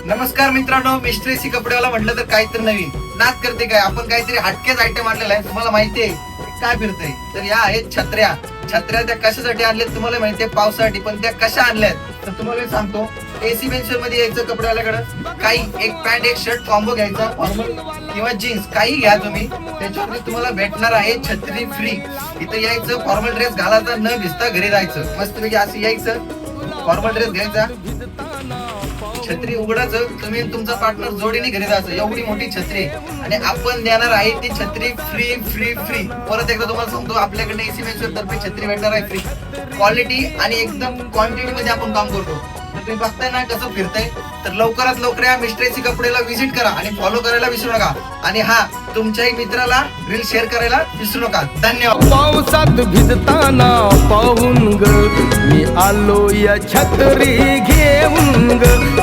नमस्कार मित्रांनो, mystery C कपडेवाला म्हटलं तर काहीतरी नवीन नाच करते काय. आपण काहीतरी हटकेच आयटम आणलेला आहे. तुम्हाला माहितीये काय फिरतंय तर या आहेत छत्र्या. छत्र्या त्या कशासाठी आणल्यात तुम्हाला माहितीये, पावसासाठी. पण त्या कशा आणल्यात तर तुम्हाला सांगतो. एसी मेन्शन मध्ये यायचं कपडेवाल्याकडे, काही एक पॅन्ट एक शर्ट कॉम्बो घ्यायचा, फॉर्मल किंवा जीन्स काही घ्या तुम्ही. त्याच्यावरती तुम्हाला भेटणार आहे छत्री फ्री. इथं यायचं, फॉर्मल ड्रेस घालायचा, न भिजता घरी जायचं. मस्तपैकी असं यायचं, फॉर्मल ड्रेस घ्यायचा, छत्री उघडायचं, तुम्ही तुमचा पार्टनर जोडीने घरी जायचं. एवढी मोठी छत्री आणि आपण देणार आहे ती छत्री फ्री फ्री फ्री. परत एकदा तुम्हाला सांगतो, आपल्याकडे एसी मेन्शन तर्फे छत्री भेटणार आहे फ्री. क्वालिटी आणि एकदम क्वांटिटी मध्ये आपण काम करतो. तर तुम्ही बघताय ना कसं फिरताय. तर लवकरात लवकर या मिस्ट्री सी कपडेला व्हिजिट करा आणि फॉलो करायला विसरू नका. आणि हा, तुमच्याही मित्राला रील शेअर करायला विसरू नका. धन्यवाद. पावसात भिजताना पाहून ग मी आलो या छत्री घेऊन ग.